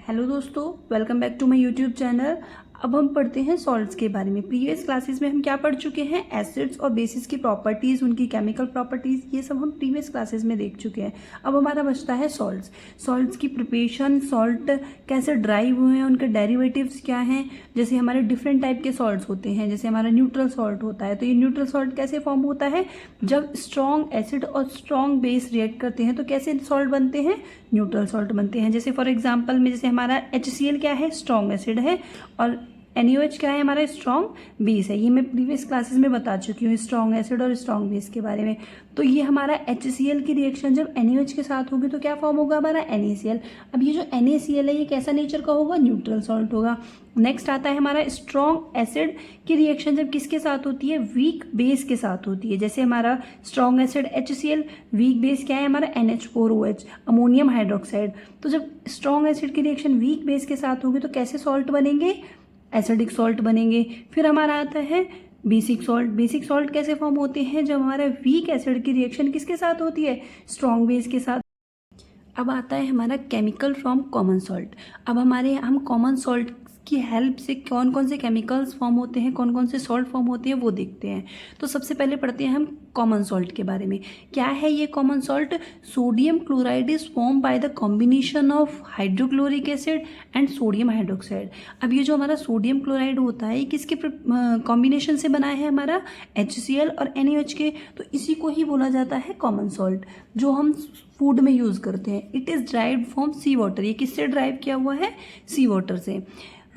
Hello दोस्तों, welcome back to my YouTube channel. अब हम पढ़ते हैं सॉल्ट्स के बारे में। प्रीवियस क्लासेस में हम क्या पढ़ चुके हैं? एसिड्स और बेसिस की प्रॉपर्टीज़, उनकी केमिकल प्रॉपर्टीज़, ये सब हम प्रीवियस क्लासेस में देख चुके हैं। अब हमारा बचता है सॉल्ट्स। सॉल्ट्स की प्रिपरेशन, सॉल्ट कैसे ड्राइव हुए हैं, उनके डेरिवेटिव्स क्या हैं। जैसे हमारे डिफरेंट टाइप के सॉल्ट्स होते हैं, जैसे हमारा न्यूट्रल सॉल्ट होता है। तो ये न्यूट्रल सॉल्ट कैसे फॉर्म होता है? जब स्ट्रॉन्ग एसिड और स्ट्रॉन्ग बेस रिएक्ट करते हैं तो कैसे सॉल्ट बनते हैं? न्यूट्रल सॉल्ट बनते हैं। जैसे फॉर एग्जांपल में, जैसे हमारा HCl क्या है? स्ट्रॉन्ग एसिड है, और NaOH क्या है? हमारा स्ट्रॉन्ग बेस है। ये मैं प्रीवियस क्लासेस में बता चुकी हूँ स्ट्रॉन्ग एसिड और स्ट्रॉन्ग बेस के बारे में। तो ये हमारा HCl की रिएक्शन जब NaOH के साथ होगी तो क्या फॉर्म होगा? हमारा NaCl। अब ये जो NaCl है ये कैसा नेचर का होगा? न्यूट्रल सॉल्ट होगा। नेक्स्ट आता है हमारा स्ट्रॉन्ग एसिड की रिएक्शन जब किसके साथ होती है? वीक बेस के साथ होती है। जैसे हमारा strong acid HCl, weak base क्या है? हमारा NH4OH, अमोनियम हाइड्रोक्साइड। तो जब स्ट्रॉन्ग एसिड की रिएक्शन वीक बेस के साथ होगी तो कैसे सॉल्ट बनेंगे? एसिडिक सॉल्ट बनेंगे। फिर हमारा आता है बेसिक सॉल्ट। बेसिक सॉल्ट कैसे फॉर्म होते हैं? जब हमारा वीक एसिड की रिएक्शन किसके साथ होती है? स्ट्रॉन्ग बेस के साथ। अब आता है हमारा केमिकल फ्रॉम कॉमन सॉल्ट। अब हम कॉमन सॉल्ट की हेल्प से कौन कौन से केमिकल्स फॉर्म होते हैं, कौन कौन से सॉल्ट फॉर्म होते हैं वो देखते हैं। तो सबसे पहले पढ़ते हैं हम कॉमन सॉल्ट के बारे में। क्या है ये common salt? Sodium chloride is form by the combination of hydrochloric acid and sodium hydroxide. अब ये जो हमारा सोडियम क्लोराइड होता है ये किसके कॉम्बिनेशन से बना है? हमारा HCl और NaOH के। तो इसी को ही बोला जाता है कॉमन सॉल्ट, जो हम फूड में यूज़ करते हैं। It is derived from sea water. ये किससे ड्राइव किया हुआ है? सी वाटर से।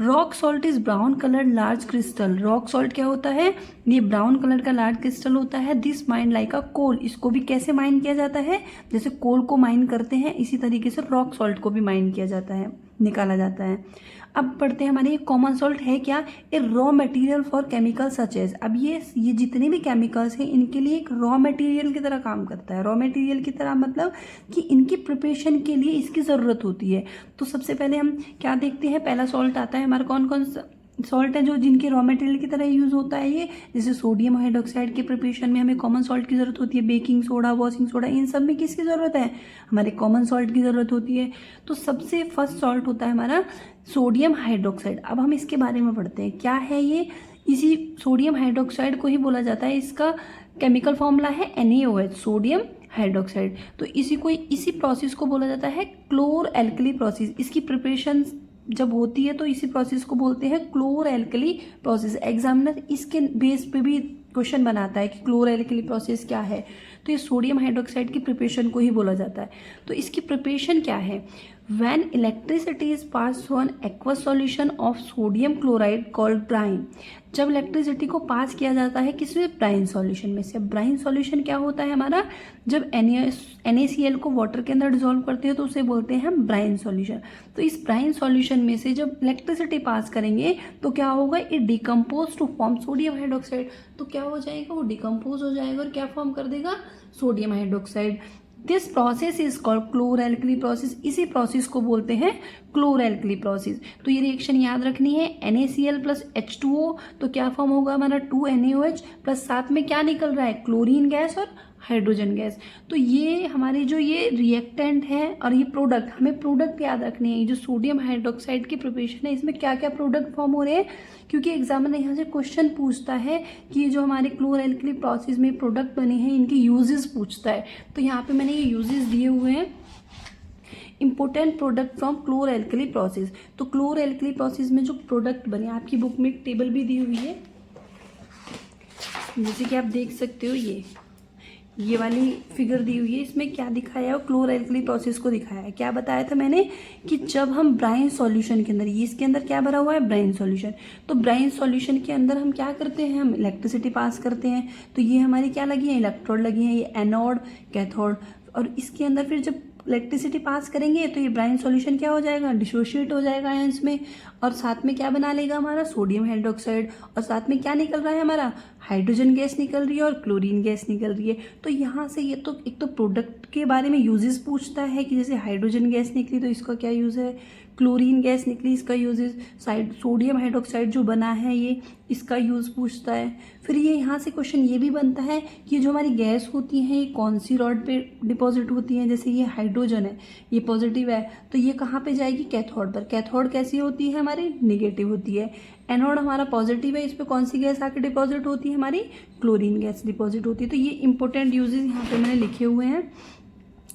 Rock salt is brown colour large crystal. Rock salt क्या होता है? ये ब्राउन कलर का लार्ज क्रिस्टल होता है। This mine like a coal. इसको भी कैसे माइन किया जाता है? जैसे कोल को माइन करते हैं इसी तरीके से रॉक सॉल्ट को भी माइन किया जाता है, निकाला जाता है। अब पढ़ते हैं हमारे ये कॉमन सॉल्ट है क्या? A raw material for chemical such as. अब ये जितने भी केमिकल्स हैं इनके लिए एक रॉ मटेरियल की तरह काम करता है। रॉ मटेरियल की तरह मतलब कि इनकी प्रिपरेशन के लिए इसकी ज़रूरत होती है। तो सबसे पहले हम क्या देखते हैं? पहला सॉल्ट आता है हमारा, कौन कौन सा सॉल्ट है जो जिनके रॉ मटेरियल की तरह यूज़ होता है ये? जैसे सोडियम हाइड्रोक्साइड के प्रिपरेशन में हमें कॉमन सॉल्ट की ज़रूरत होती है। बेकिंग सोडा, वॉशिंग सोडा, इन सब में किसकी ज़रूरत है? हमारे कॉमन सॉल्ट की ज़रूरत होती है। तो सबसे फर्स्ट सॉल्ट होता है हमारा सोडियम हाइड्रोक्साइड। अब हम इसके बारे में पढ़ते हैं। क्या है ये? इसी सोडियम हाइड्रोक्साइड को ही बोला जाता है, इसका केमिकल फॉर्मूला है NaOH, सोडियम हाइड्रोक्साइड। तो इसी प्रोसेस को बोला जाता है क्लोर एल्कली प्रोसेस। इसकी प्रिपरेशन जब होती है तो इसी प्रोसेस को बोलते हैं क्लोर एल्कली प्रोसेस। एग्जामिनर इसके बेस पे भी क्वेश्चन बनाता है कि क्लोर एल्कली प्रोसेस क्या है। तो ये सोडियम हाइड्रोक्साइड की प्रिपरेशन को ही बोला जाता है। तो इसकी प्रिपरेशन क्या है? When electricity is passed through an aqueous solution of sodium chloride called brine। जब इलेक्ट्रिसिटी को पास किया जाता है किसमें? ब्राइन सॉल्यूशन में से। ब्राइन सॉल्यूशन क्या होता है हमारा? जब NaCl को वाटर के अंदर डिजोल्व करते हैं तो उसे बोलते हैं हम ब्राइन सॉल्यूशन। तो इस ब्राइन सॉल्यूशन में से जब इलेक्ट्रिसिटी पास करेंगे तो क्या होगा? It decompose to form sodium hydroxide. तो क्या हो जाएगा? वो डिकम्पोज हो जाएगा और क्या फॉर्म कर देगा? Sodium hydroxide. This process is called chlor alkali process. इसी प्रोसेस को बोलते हैं क्लोर एल्कली प्रोसेस। तो ये रिएक्शन याद रखनी है, NaCl प्लस H2O। तो क्या फॉर्म होगा हमारा? 2NaOH प्लस साथ में क्या निकल रहा है? क्लोरीन गैस और हाइड्रोजन गैस। तो ये हमारी जो ये रिएक्टेंट है और ये प्रोडक्ट, हमें प्रोडक्ट याद रखने हैं। ये जो सोडियम हाइड्रोक्साइड की प्रिपरेशन है इसमें क्या क्या प्रोडक्ट फॉर्म हो रहे हैं, क्योंकि एग्जामिनर यहाँ से क्वेश्चन पूछता है कि ये जो हमारे क्लोर एल्कली प्रोसेस में प्रोडक्ट बने हैं इनके यूजेस पूछता है। तो यहाँ पे मैंने ये यूजेस दिए हुए हैं। Important product from chlor alkali process. तो क्लोर एल्कली प्रोसेस में जो प्रोडक्ट बने, आपकी बुक में एक टेबल भी दी हुई है, जैसे कि आप देख सकते हो ये वाली फिगर दी हुई है। इसमें क्या दिखाया है? क्लोर एल्कली प्रोसेस को दिखाया है। क्या बताया था मैंने कि जब हम ब्राइन सॉल्यूशन के अंदर, ये इसके अंदर क्या भरा हुआ है? Brine solution. तो ब्राइन सॉल्यूशन के अंदर हम क्या करते हैं? हम इलेक्ट्रिसिटी पास करते हैं। तो ये हमारी क्या लगी है? इलेक्ट्रोड लगी है, ये एनोड, कैथोड। और इसके अंदर फिर जब इलेक्ट्रिसिटी पास करेंगे तो ये ब्राइन सॉल्यूशन क्या हो जाएगा? डिसोशिएट हो जाएगा आयंस में, और साथ में क्या बना लेगा? हमारा सोडियम हाइड्रोक्साइड। और साथ में क्या निकल रहा है? हमारा हाइड्रोजन गैस निकल रही है और क्लोरीन गैस निकल रही है। तो यहाँ से ये तो एक तो प्रोडक्ट के बारे में यूजेस पूछता है कि जैसे हाइड्रोजन गैस निकली तो इसका क्या यूज़ है, क्लोरीन गैस निकली इसका यूजेस, सोडियम हाइड्रोक्साइड जो बना है ये इसका यूज़ पूछता है। फिर ये यहाँ से क्वेश्चन ये भी बनता है कि जो हमारी गैस होती है ये कौन सी रॉड पे डिपॉजिट होती है। जैसे ये हाइड्रोजन है, ये पॉजिटिव है, तो ये कहाँ पे जाएगी, कैथोड पर। कैथोड कैसी होती है हमारी, नेगेटिव होती है। एनोड हमारा पॉजिटिव है, इस पर कौन सी गैस आके डिपॉजिट होती है, हमारी क्लोरीन गैस डिपॉजिट होती है। तो ये इंपॉर्टेंट यूजेस यहाँ पे मैंने लिखे हुए हैं।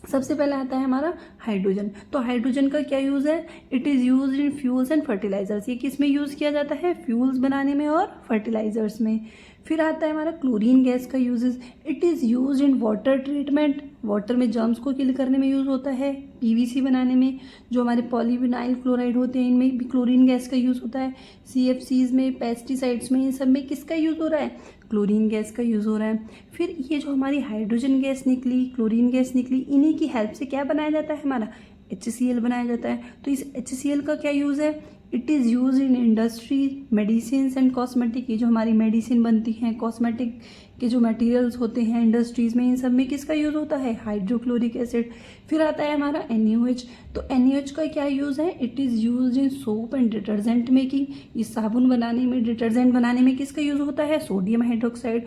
सबसे पहले आता है हमारा हाइड्रोजन। तो हाइड्रोजन का क्या यूज़ है, it is use in fuels and fertilisers. ये किस में यूज़ किया जाता है, फ्यूल्स बनाने में और फर्टिलाइजर्स में। फिर आता है हमारा क्लोरीन गैस का uses, it is use in water treatment. Water में जर्म्स को किल करने में यूज़ होता है। पीवीसी बनाने में, जो हमारे पॉलीविनाइल क्लोराइड होते हैं इनमें भी क्लोरीन गैस का यूज़ होता है। सीएफसीज में, पेस्टिसाइड्स में, इन सब में किसका यूज़ हो रहा है, क्लोरीन गैस का यूज़ हो रहा है। फिर ये जो हमारी हाइड्रोजन गैस निकली, क्लोरीन गैस निकली, इन्हीं की हेल्प से क्या बनाया जाता है, हमारा HCl बनाया जाता है। तो इस HCl का क्या यूज़ है, it is use in industry, medicine and cosmetic. ये जो हमारी मेडिसिन बनती हैं, कॉस्मेटिक के जो मटेरियल्स होते हैं इंडस्ट्रीज़ में, इन सब में किसका यूज़ होता है, हाइड्रोक्लोरिक एसिड। फिर आता है हमारा NaOH। तो NaOH का क्या यूज़ है, it is use in soap and detergent making. ये साबुन बनाने में, डिटर्जेंट बनाने में किसका यूज़ होता है, सोडियम हाइड्रोक्साइड।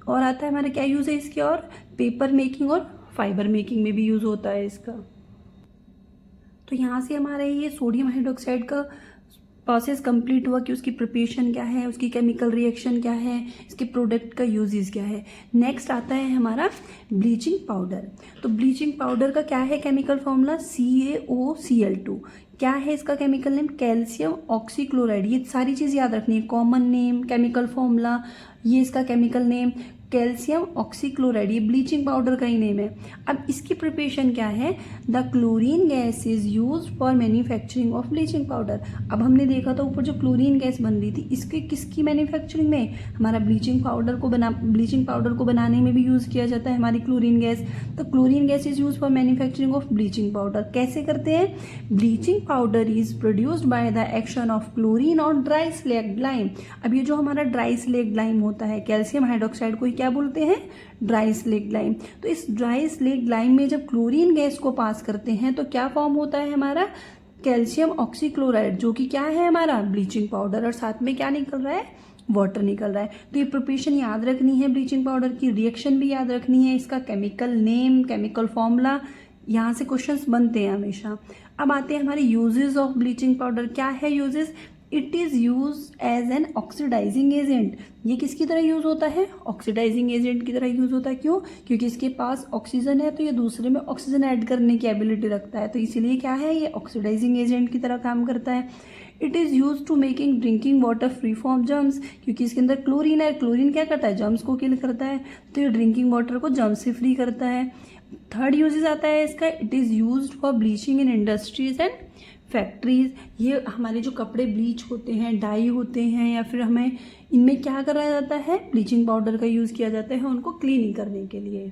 और आता है हमारा क्या यूज़ है इसके, और पेपर मेकिंग और फाइबर मेकिंग में भी यूज़ होता है इसका। तो यहाँ से हमारा ये सोडियम हाइड्रोक्साइड का प्रोसेस कंप्लीट हुआ कि उसकी प्रिपरेशन क्या है, उसकी केमिकल रिएक्शन क्या है, इसके प्रोडक्ट का यूजेस क्या है। नेक्स्ट आता है हमारा ब्लीचिंग पाउडर। तो ब्लीचिंग पाउडर का क्या है केमिकल फॉर्मूला, CaOCl2। क्या है इसका केमिकल नेम, कैल्शियम ऑक्सीक्लोराइड। ये सारी चीज़ याद रखनी है, कॉमन नेम, केमिकल फॉर्मूला, ये इसका केमिकल नेम कैल्शियम ऑक्सीक्लोराइड, ये ब्लीचिंग पाउडर का ही नेम है। अब इसकी प्रिपरेशन क्या है, the chlorine gas is use for manufacturing of bleaching powder. अब हमने देखा था ऊपर जो क्लोरीन गैस बन रही थी, इसके किसकी मैन्युफैक्चरिंग में, हमारा ब्लीचिंग पाउडर को बनाने में भी यूज़ किया जाता है हमारी क्लोरीन गैस। तो chlorine gas is use for manufacturing of bleaching powder. कैसे करते हैं, bleaching powder is produced by the action of chlorine on dry slagged lime. अब ये जो हमारा ड्राई स्लैग्ड लाइम होता है, कैल्शियम हाइड्रोक्साइड को क्या बोलते हैं, ड्राई स्लैग्ड लाइम। तो इस ड्राई स्लैग्ड लाइम में जब क्लोरीन गैस को पास करते हैं तो क्या फॉर्म होता है हमारा, कैल्शियम ऑक्सीक्लोराइड, जो कि क्या है हमारा ब्लीचिंग पाउडर, और साथ में क्या निकल रहा है, वाटर निकल रहा है। तो ये प्रिपरेशन याद रखनी है, ब्लीचिंग पाउडर की रिएक्शन भी याद रखनी है, इसका केमिकल नेम, केमिकल फॉर्मूला, यहाँ से क्वेश्चंस बनते हैं हमेशा। अब आते हैं हमारे यूजेस ऑफ ब्लीचिंग पाउडर। क्या है uses, it is use as an oxidising agent. ये किसकी तरह यूज़ होता है, ऑक्सीडाइजिंग एजेंट की तरह यूज़ होता है। क्यों, क्योंकि इसके पास ऑक्सीजन है तो ये दूसरे में ऑक्सीजन ऐड करने की एबिलिटी रखता है, तो इसीलिए क्या है, ये ऑक्सीडाइजिंग एजेंट की तरह काम करता है। It is use to making drinking water free from germs, क्योंकि इसके अंदर क्लोरीन है, क्लोरीन क्या करता है, जर्म्स को किल करता है, तो ये ड्रिंकिंग वाटर को जर्म्स से फ्री करता है। थर्ड यूजेस आता है इसका, it is use for bleaching in industries and factories. ये हमारे जो कपड़े ब्लीच होते हैं, डाई होते हैं, या फिर हमें इनमें क्या करा जाता है, ब्लीचिंग पाउडर का यूज़ किया जाता है उनको क्लीनिंग करने के लिए।